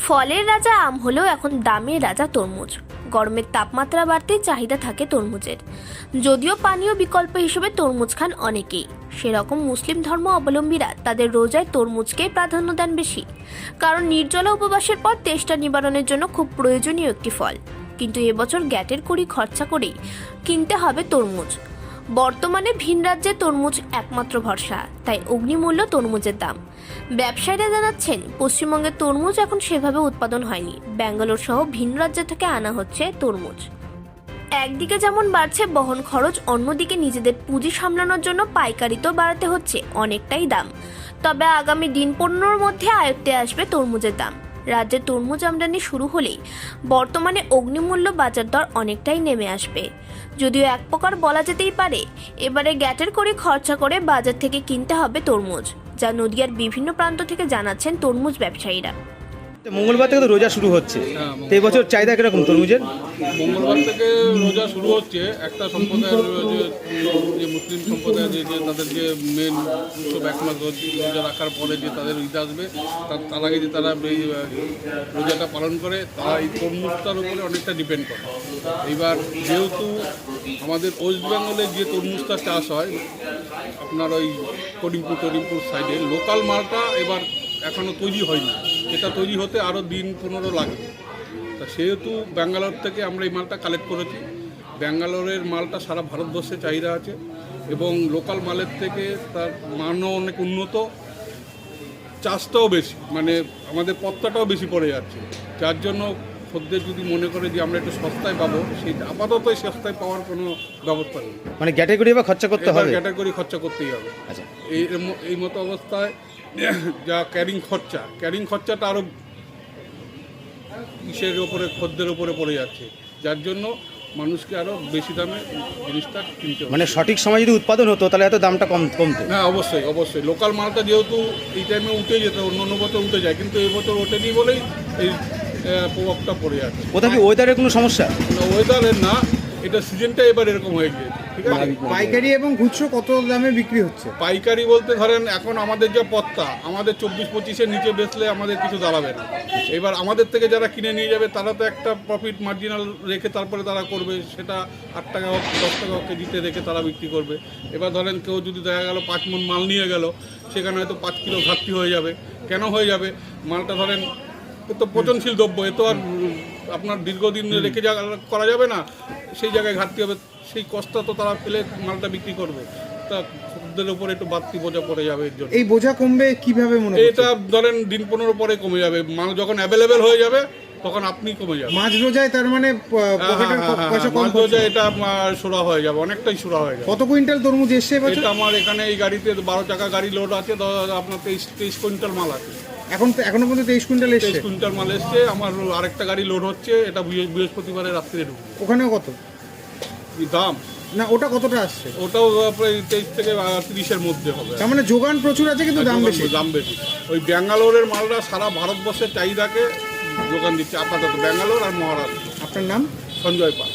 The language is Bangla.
ফলের রাজা আম হলেও এখন দামের রাজা তরমুজ। গরমের তাপমাত্রা বাড়তে চাহিদা থাকে তরমুজের। যদিও পানীয় বিকল্প হিসেবে তরমুজ খান অনেকেই, সেরকম মুসলিম ধর্ম অবলম্বীরা তাদের রোজায় তরমুজকেই প্রাধান্য দেন বেশি, কারণ নির্জলা উপবাসের পর তেষ্টা নিবারণের জন্য খুব প্রয়োজনীয় একটি ফল। কিন্তু এবছর গ্যাটের কড়ি খরচা করেই কিনতে হবে তরমুজ। বর্তমানে ভিন রাজ্যে তরমুজ একমাত্র ভরসা, তাই অগ্নিমূল্য তরমুজের দাম। ব্যবসায়ীরা জানাচ্ছেন, পশ্চিমবঙ্গের তরমুজ এখন সেভাবে উৎপাদন হয়নি, ব্যাঙ্গালোর সহ ভিন রাজ্য থেকে আনা হচ্ছে তরমুজ। একদিকে যেমন বাড়ছে বহন খরচ, অন্যদিকে নিজেদের পুঁজি সামলানোর জন্য পাইকারিতেও বাড়াতে হচ্ছে অনেকটাই দাম। তবে আগামী দিন 15-র মধ্যে আয়ত্তে আসবে তরমুজের দাম। রাজ্যে তরমুজ আমদানি শুরু হলেই বর্তমানে অগ্নিমূল্য বাজার দর অনেকটাই নেমে আসবে। যদিও এক প্রকার বলা যেতেই পারে এবারে গ্যাটের করে খরচা করে বাজার থেকে কিনতে হবে তরমুজ, যা নদিয়ার বিভিন্ন প্রান্ত থেকে জানাচ্ছেন তরমুজ ব্যবসায়ীরা। মঙ্গলবার থেকে তো রোজা শুরু হচ্ছে, তো এই বছর চাহিদা কিরকম তরমুজের? মঙ্গলবার থেকে রোজা শুরু হচ্ছে। একটা সম্প্রদায়ের যে মুসলিম সম্প্রদায় যে তাদের যে মেন উৎসব 1 মাস রোজা রাখার পরে যে তাদের ঈদ আসবে, তার আগে যে তারা এই রোজাটা পালন করে, তারা এই তরমুজটার উপরে অনেকটা ডিপেন্ড করে। এইবার যেহেতু আমাদের ওয়েস্ট বেঙ্গলে যে তরমুজটা চাষ হয় আপনার ওই করিমপুর সাইডে, লোকাল মালটা এবার এখনও তৈরি হয়নি। এটা তৈরি হতে আরও দিন 15 লাগবে। তা সেহেতু ব্যাঙ্গালোর থেকে আমরা এই মালটা কালেক্ট করেছি। ব্যাঙ্গালোরের মালটা সারা ভারতবর্ষে চাহিদা আছে এবং লোকাল মালের থেকে তার মানও অনেক উন্নত, চাষটাও বেশি, মানে আমাদের পত্তাটাও বেশি পড়ে যাচ্ছে। যার জন্য খদ্দের যদি মনে করে যে আমরা একটু সস্তায় পাবো, সেই আপাতত সস্তায় পাওয়ার কোনো ব্যবস্থা নেই। মানে ক্যাটাগরি বা খরচা করতে হবে, ক্যাটাগরি খরচা করতেই হবে। আচ্ছা, এই মতো অবস্থায় যা ক্যারিং খরচাটা আরও ইসের ওপরে, খদ্দের ওপরে পড়ে যাচ্ছে, যার জন্য মানুষকে আরও বেশি দামে জিনিসটা কিনতে হবে। মানে সঠিক সময় যদি উৎপাদন হতো তাহলে এত দামটা কমতো। হ্যাঁ, অবশ্যই লোকাল মালটা যেহেতু এই টাইমে উঠে যেত, অন্য বছর উঠে যায়, কিন্তু এই বছর ওঠেনি বলেই এই প্রভাবটা পড়ে যাচ্ছে। কোথাও কি ওয়েদারের কোনো সমস্যা? ওয়েদারের না, এটা সিজনটা এবার এরকম হয়ে গিয়েছে। ঠিক আছে, পাইকারি এবং খুচরো কত দামে বিক্রি হচ্ছে? পাইকারি বলতে ধরেন এখন আমাদের যা পত্তা, আমাদের 24-25-এর নিচে বেচলে আমাদের কিছু দাঁড়াবে না। এবার আমাদের থেকে যারা কিনে নিয়ে যাবে তারা তো একটা প্রফিট মার্জিনাল রেখে তারপরে তারা করবে, সেটা 8 টাকা হোক 10 টাকা কেজিতে রেখে তারা বিক্রি করবে। এবার ধরেন কেউ যদি দেখা গেল 5 মণ মাল নিয়ে গেল, সেখানে হয়তো 5 কিলো ঘাটতি হয়ে যাবে। কেন হয়ে যাবে? মালটা ধরেন তো পচনশীল দ্রব্য, এ তো আর আপনার দীর্ঘদিন রেখে করা যাবে না, সেই জায়গায় ঘাটতি হবে। সেই কষ্টটা তো তারা পেলে মালটা বিক্রি করবে, তা খদ্দের উপরে একটু বাড়তি বোঝা পড়ে যাবে। এর জন্য এই বোঝা কমবে কিভাবে মনে হচ্ছে? এটা ধরেন দিন 15 পরে কমে যাবে, মাল যখন অ্যাভেলেবেল হয়ে যাবে তখন আপনি কমে যাবে। মাঝ রোজায় তার মানে পকেটের পয়সা কম রোজা এটা সুরা হয়ে যাবে, অনেকটাই সুরা হয়ে যাবে। কত কুইন্টাল তরমুজ এসছে এবছর? এটা আমার এখানে এই গাড়িতে 12 চাকা গাড়ি লোড আছে, আপনার 23 কুইন্টাল মাল আছে। এখনো পর্যন্ত 23 কুইন্টাল এসছে? 23 কুইন্টাল মাল এসছে। আমার আরেকটা গাড়ি লোড হচ্ছে, এটা বৃহস্পতিবারে রাত্রে ঢুকবে। ওখানেও কত দাম? না, ওটা কতটা আসছে? ওটাও প্রায় 23 থেকে 30-এর মধ্যে হবে। তার মানে যোগান প্রচুর আছে কিন্তু দাম বেশি। ওই ব্যাঙ্গালোরের মালটা সারা ভারতবর্ষের চাহিদাকে যোগান দিচ্ছে আপাতত, ব্যাঙ্গালোর আর মহারাষ্ট্র। আপনার নাম? সঞ্জয় পাল।